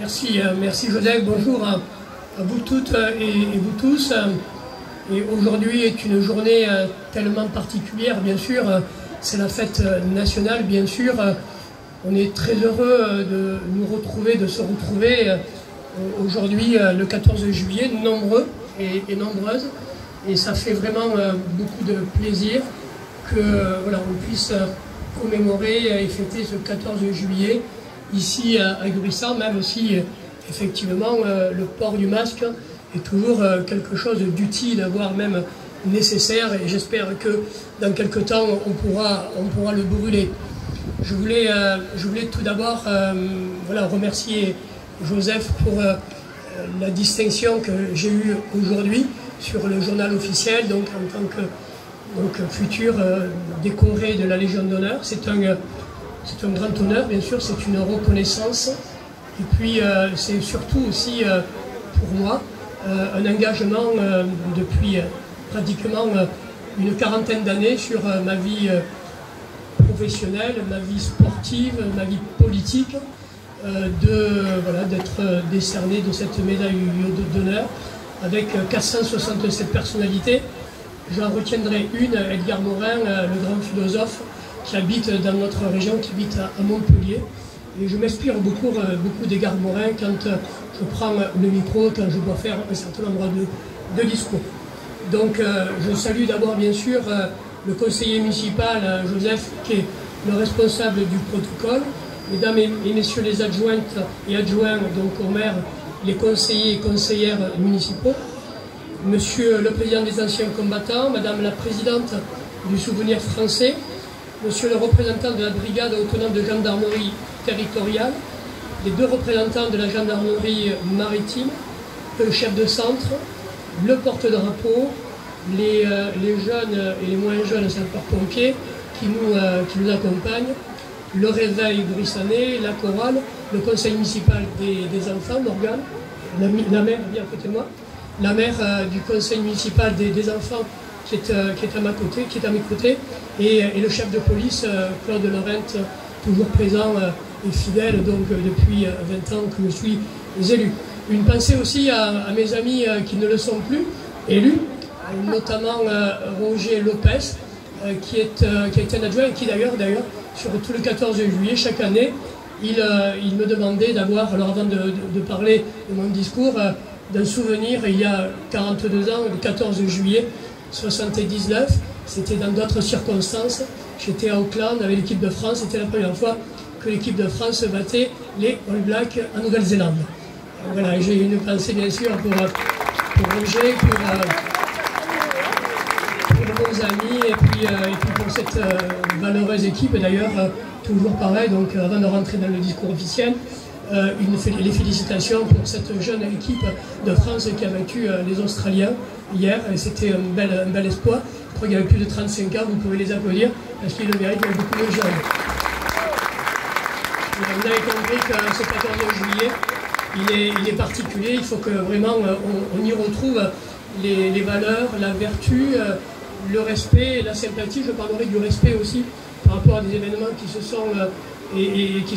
Merci Joseph, bonjour à vous toutes et vous tous. Et aujourd'hui est une journée tellement particulière, bien sûr, c'est la fête nationale, bien sûr. On est très heureux de nous retrouver, de se retrouver aujourd'hui, le 14 juillet, nombreux et nombreuses. Et ça fait vraiment beaucoup de plaisir que voilà, on puisse commémorer et fêter ce 14 juillet ici à Gruissant, même si effectivement le port du masque est toujours quelque chose d'utile, voire même nécessaire, et j'espère que dans quelques temps on pourra le brûler. Je voulais tout d'abord voilà, remercier Joseph pour la distinction que j'ai eue aujourd'hui sur le journal officiel, donc en tant que futur décoré de la Légion d'honneur. C'est un grand honneur, bien sûr, c'est une reconnaissance. Et puis, c'est surtout aussi, pour moi, un engagement depuis pratiquement une quarantaine d'années sur ma vie professionnelle, ma vie sportive, ma vie politique, d'être décerné de cette médaille d'honneur avec 467 personnalités. J'en retiendrai une, Edgar Morin, le grand philosophe, qui habite dans notre région, qui habite à Montpellier. Et je m'inspire beaucoup d'Edgar Morin quand je prends le micro, quand je dois faire un certain nombre de discours. Donc je salue d'abord bien sûr le conseiller municipal, Joseph, qui est le responsable du protocole, mesdames et messieurs les adjointes et adjoints, donc au maire, les conseillers et conseillères municipaux, monsieur le président des anciens combattants, madame la présidente du Souvenir français, monsieur le représentant de la brigade autonome de gendarmerie territoriale, les deux représentants de la gendarmerie maritime, le chef de centre, le porte-drapeau, les jeunes et les moins jeunes sapeurs-pompiers qui nous accompagnent, le réveil gruissannais, la chorale, le conseil municipal des enfants, Morgane, la maire bien à côté de moi, la maire du conseil municipal des enfants qui est à mes côtés, et le chef de police, Claude Laurent, toujours présent et fidèle donc depuis 20 ans que je suis élu. Une pensée aussi à mes amis qui ne le sont plus élus, notamment Roger Lopez, qui est un adjoint et qui d'ailleurs, sur tout le 14 juillet, chaque année, il me demandait d'avoir, alors avant de parler de mon discours, d'un souvenir il y a 42 ans, le 14 juillet 79, c'était dans d'autres circonstances. J'étais à Auckland avec l'équipe de France, c'était la première fois que l'équipe de France battait les All Blacks en Nouvelle-Zélande. Voilà, j'ai une pensée bien sûr pour Roger, pour nos amis et puis pour cette valeureuse équipe d'ailleurs, toujours pareil, donc avant de rentrer dans le discours officiel, les félicitations pour cette jeune équipe de France qui a battu les Australiens hier, et c'était un bel espoir. Je crois qu'il y avait plus de 35 ans, vous pouvez les applaudir parce qu'ils le méritent, il y a beaucoup de jeunes. Vous avez compris que ce 14 juillet, il est particulier, il faut que vraiment on y retrouve les valeurs, la vertu, le respect, la sympathie. Je parlerai du respect aussi par rapport à des événements qui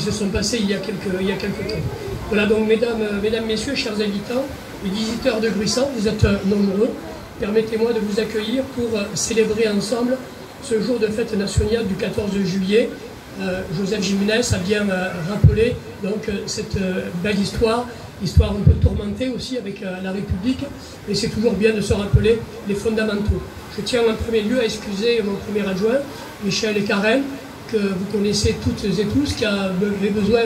se sont passés il y a quelques temps. Voilà, donc mesdames, messieurs, chers habitants et visiteurs de Gruissant, vous êtes nombreux. Permettez-moi de vous accueillir pour célébrer ensemble ce jour de fête nationale du 14 juillet. Joseph Jiménez a bien rappelé donc cette belle histoire un peu tourmentée aussi avec la République, mais c'est toujours bien de se rappeler les fondamentaux. Je tiens en premier lieu à excuser mon premier adjoint, Michel Carrel, que vous connaissez toutes et tous, qui avait besoin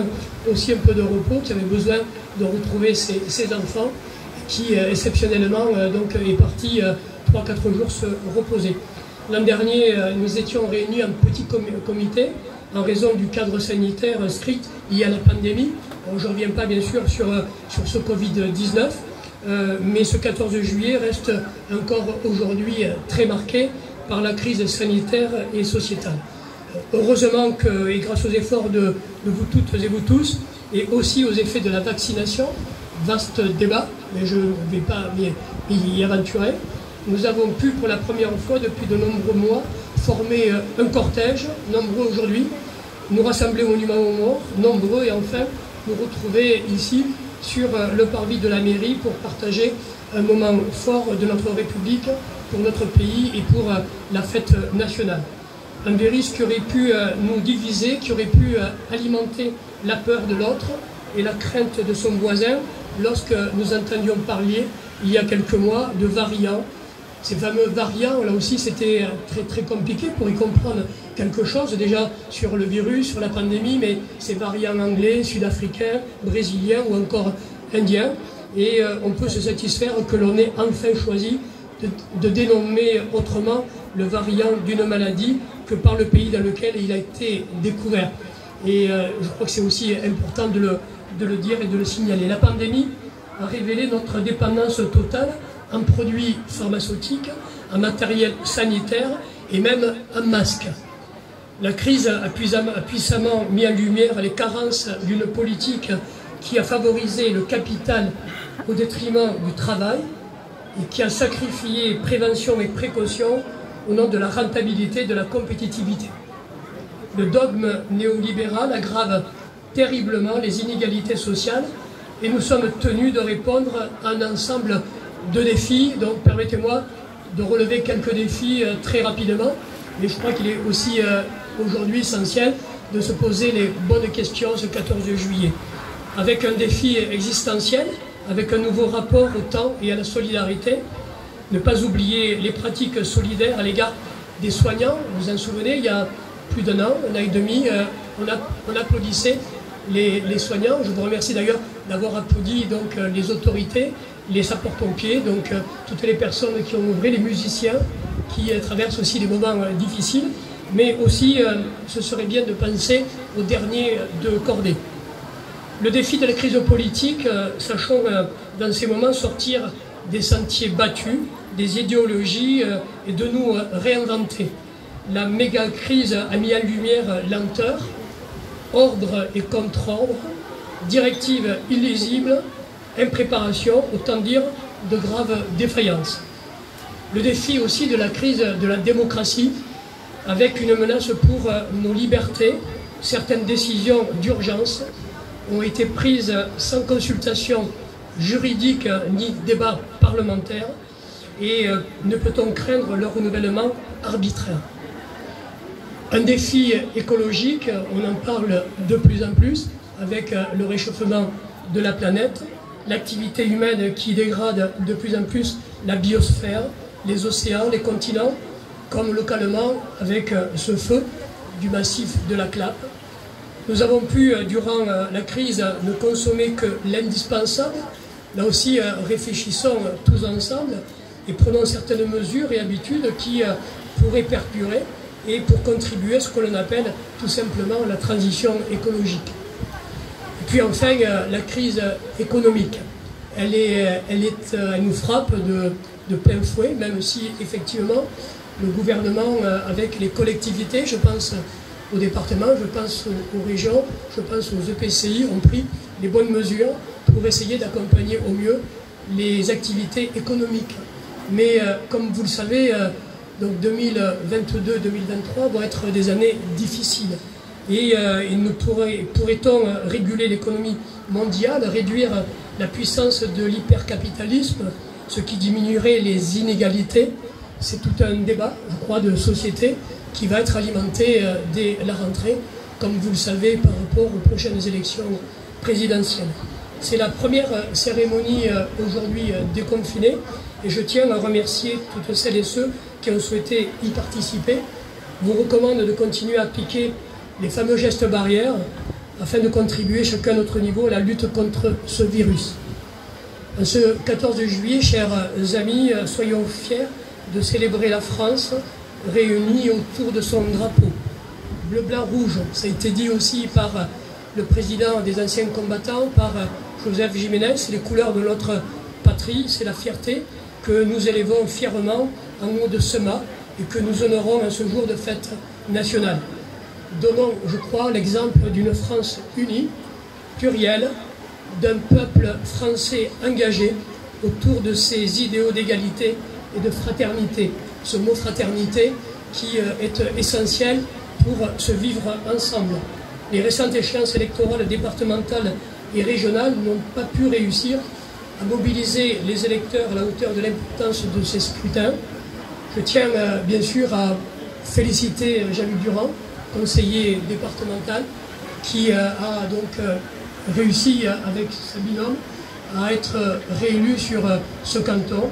aussi un peu de repos, qui avait besoin de retrouver ses enfants, qui exceptionnellement donc est parti 3-4 jours se reposer. L'an dernier, nous étions réunis en petit comité en raison du cadre sanitaire strict lié à la pandémie. Je ne reviens pas bien sûr sur ce Covid-19, mais ce 14 juillet reste encore aujourd'hui très marqué par la crise sanitaire et sociétale. Heureusement que, et grâce aux efforts de vous toutes et vous tous, et aussi aux effets de la vaccination, vaste débat, mais je ne vais pas y aventurer, nous avons pu pour la première fois depuis de nombreux mois former un cortège, nombreux aujourd'hui, nous rassembler au monument aux morts, nombreux, et enfin nous retrouver ici sur le parvis de la mairie pour partager un moment fort de notre République, pour notre pays et pour la fête nationale. Un virus qui aurait pu nous diviser, qui aurait pu alimenter la peur de l'autre et la crainte de son voisin lorsque nous entendions parler, il y a quelques mois, de variants. Ces fameux variants, là aussi, c'était très compliqué pour y comprendre quelque chose, déjà sur le virus, sur la pandémie, mais ces variants anglais, sud-africains, brésiliens ou encore indiens. Et on peut se satisfaire que l'on ait enfin choisi de dénommer autrement le variant d'une maladie que par le pays dans lequel il a été découvert. Et je crois que c'est aussi important de le dire et de le signaler. La pandémie a révélé notre dépendance totale en produits pharmaceutiques, en matériel sanitaire et même en masques. La crise a puissamment mis en lumière les carences d'une politique qui a favorisé le capital au détriment du travail et qui a sacrifié prévention et précaution au nom de la rentabilité et de la compétitivité. Le dogme néolibéral aggrave terriblement les inégalités sociales et nous sommes tenus de répondre à un ensemble de défis. Donc permettez-moi de relever quelques défis très rapidement, mais je crois qu'il est aussi aujourd'hui essentiel de se poser les bonnes questions ce 14 juillet. Avec un défi existentiel, avec un nouveau rapport au temps et à la solidarité, ne pas oublier les pratiques solidaires à l'égard des soignants. Vous vous en souvenez, il y a plus d'un an et demi, on applaudissait les soignants. Je vous remercie d'ailleurs d'avoir applaudi donc, les autorités, les sapeurs-pompiers, donc toutes les personnes qui ont œuvré, les musiciens qui traversent aussi des moments difficiles, mais aussi ce serait bien de penser aux derniers de cordée. Le défi de la crise politique, sachons dans ces moments sortir des sentiers battus, des idéologies et de nous réinventer. La méga-crise a mis en lumière lenteur, ordre et contre-ordre, directives illisibles, impréparation, autant dire de graves défaillances. Le défi aussi de la crise de la démocratie, avec une menace pour nos libertés. Certaines décisions d'urgence ont été prises sans consultation juridique ni débat parlementaire, et ne peut-on craindre leur renouvellement arbitraire. Un défi écologique, on en parle de plus en plus, avec le réchauffement de la planète, l'activité humaine qui dégrade de plus en plus la biosphère, les océans, les continents, comme localement avec ce feu du massif de la Clappe. Nous avons pu, durant la crise, ne consommer que l'indispensable. Là aussi, réfléchissons tous ensemble et prenons certaines mesures et habitudes qui pourraient perdurer et pour contribuer à ce que l'on appelle tout simplement la transition écologique. Et puis enfin, la crise économique. Elle nous frappe de plein fouet, même si effectivement le gouvernement, avec les collectivités, je pense aux départements, je pense aux régions, je pense aux EPCI, ont pris les bonnes mesures pour essayer d'accompagner au mieux les activités économiques. Mais comme vous le savez, donc 2022-2023 vont être des années difficiles. Et pourrait-on réguler l'économie mondiale, réduire la puissance de l'hypercapitalisme, ce qui diminuerait les inégalités? C'est tout un débat, je crois, de société qui va être alimenté dès la rentrée, comme vous le savez, par rapport aux prochaines élections présidentielles. C'est la première cérémonie aujourd'hui déconfinée et je tiens à remercier toutes celles et ceux qui ont souhaité y participer. Je vous recommande de continuer à appliquer les fameux gestes barrières afin de contribuer chacun à notre niveau à la lutte contre ce virus. En ce 14 juillet, chers amis, soyons fiers de célébrer la France réunie autour de son drapeau. Bleu, blanc, rouge, ça a été dit aussi par le président des anciens combattants, par Joseph Jiménez, les couleurs de notre patrie, c'est la fierté que nous élevons fièrement en haut de ce mât et que nous honorons en ce jour de fête nationale. Donnons, je crois, l'exemple d'une France unie, plurielle, d'un peuple français engagé autour de ses idéaux d'égalité et de fraternité. Ce mot fraternité qui est essentiel pour se vivre ensemble. les récentes échéances électorales départementales et régionales n'ont pas pu réussir à mobiliser les électeurs à la hauteur de l'importance de ces scrutins. Je tiens bien sûr à féliciter Jean-Luc Durand, conseiller départemental, qui a donc réussi avec sa binôme à être réélu sur ce canton,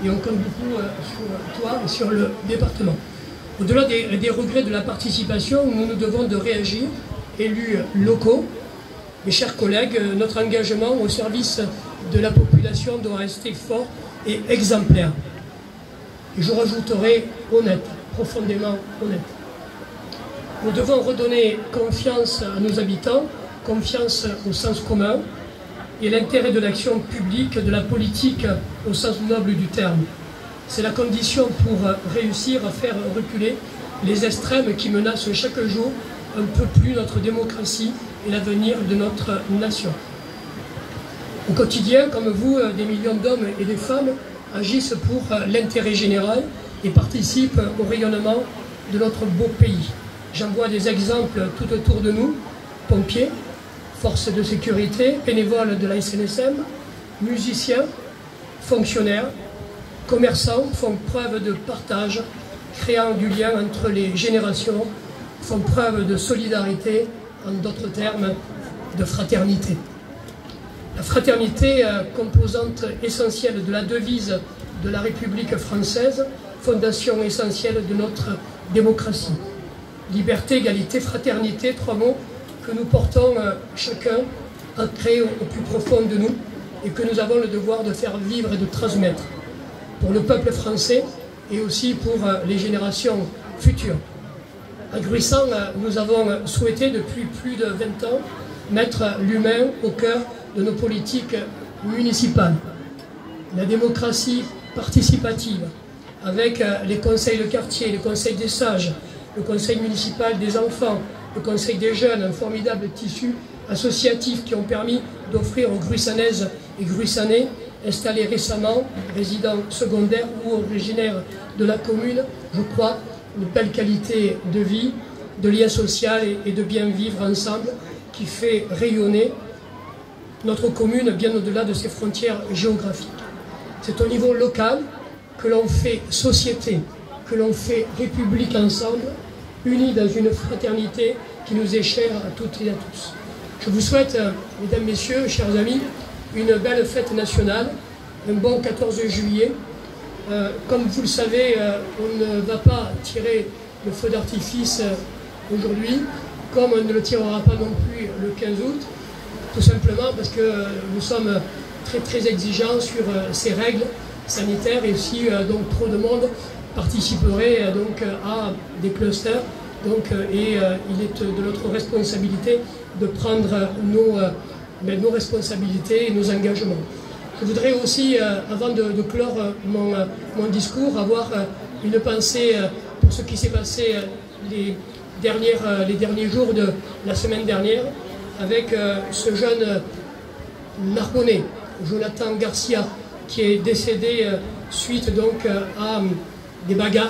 et on compte beaucoup sur toi et sur le département. Au-delà des regrets de la participation, nous nous devons de réagir, élus locaux. Mes chers collègues, notre engagement au service de la population doit rester fort et exemplaire. Et je rajouterai honnête, profondément honnête. Nous devons redonner confiance à nos habitants, confiance au sens commun et l'intérêt de l'action publique, de la politique au sens noble du terme. C'est la condition pour réussir à faire reculer les extrêmes qui menacent chaque jour un peu plus notre démocratie et l'avenir de notre nation. Au quotidien, comme vous, des millions d'hommes et de femmes agissent pour l'intérêt général et participent au rayonnement de notre beau pays. J'en vois des exemples tout autour de nous: pompiers, forces de sécurité, bénévoles de la SNSM, musiciens, fonctionnaires, commerçants font preuve de partage, créant du lien entre les générations, font preuve de solidarité, en d'autres termes, de fraternité. La fraternité, composante essentielle de la devise de la République française, fondation essentielle de notre démocratie. Liberté, égalité, fraternité, trois mots que nous portons chacun ancrés au plus profond de nous et que nous avons le devoir de faire vivre et de transmettre pour le peuple français et aussi pour les générations futures. À Gruissant, nous avons souhaité depuis plus de 20 ans mettre l'humain au cœur de nos politiques municipales. La démocratie participative, avec les conseils de quartier, les conseils des sages, le conseil municipal des enfants, le conseil des jeunes, un formidable tissu associatif qui ont permis d'offrir aux Gruissanaises et Gruissanais installés récemment, résidents secondaires ou originaires de la commune, je crois, une belle qualité de vie, de lien social et de bien vivre ensemble qui fait rayonner notre commune bien au-delà de ses frontières géographiques. C'est au niveau local que l'on fait société, que l'on fait république ensemble, unis dans une fraternité qui nous est chère à toutes et à tous. Je vous souhaite, mesdames, messieurs, chers amis, une belle fête nationale, un bon 14 juillet. Comme vous le savez, on ne va pas tirer le feu d'artifice aujourd'hui, comme on ne le tirera pas non plus le 15 août, tout simplement parce que nous sommes très exigeants sur ces règles sanitaires et si donc trop de monde participerait donc à des clusters. Il est de notre responsabilité de prendre nos responsabilités et nos engagements. Je voudrais aussi, avant de clore mon discours, avoir une pensée pour ce qui s'est passé les derniers jours de la semaine dernière avec ce jeune Narbonnais, Jonathan Garcia, qui est décédé suite donc à des bagarres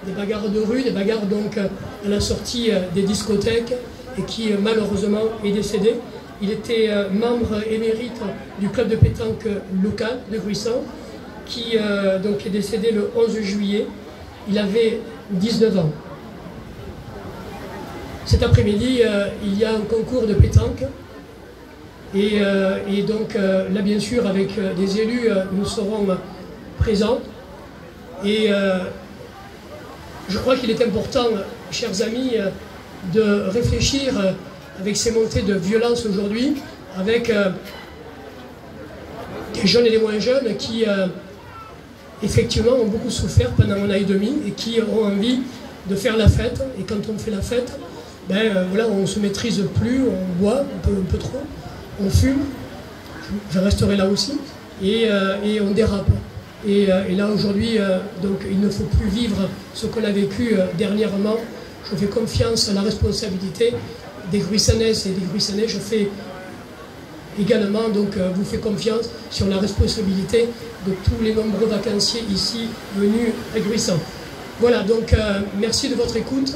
de rue, des bagarres donc à la sortie des discothèques et qui malheureusement est décédé. Il était membre émérite du club de pétanque local de Gruissant qui donc est décédé le 11 juillet. Il avait 19 ans. Cet après-midi, il y a un concours de pétanque et donc là bien sûr avec des élus nous serons présents et je crois qu'il est important, chers amis, de réfléchir avec ces montées de violence aujourd'hui, avec des jeunes et des moins jeunes qui effectivement ont beaucoup souffert pendant un an et demi et qui ont envie de faire la fête. Et quand on fait la fête, voilà, on ne se maîtrise plus, on boit un peu trop, on fume, je resterai là aussi, et on dérape. Et là aujourd'hui, donc il ne faut plus vivre ce qu'on a vécu dernièrement. Je fais confiance à la responsabilité des Gruissanaises et des Gruissanais. Je fais également, donc vous fais confiance sur la responsabilité de tous les nombreux vacanciers ici venus à Gruissant. Voilà, donc merci de votre écoute.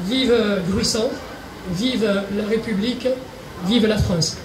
Vive Gruissant vive la République, vive la France.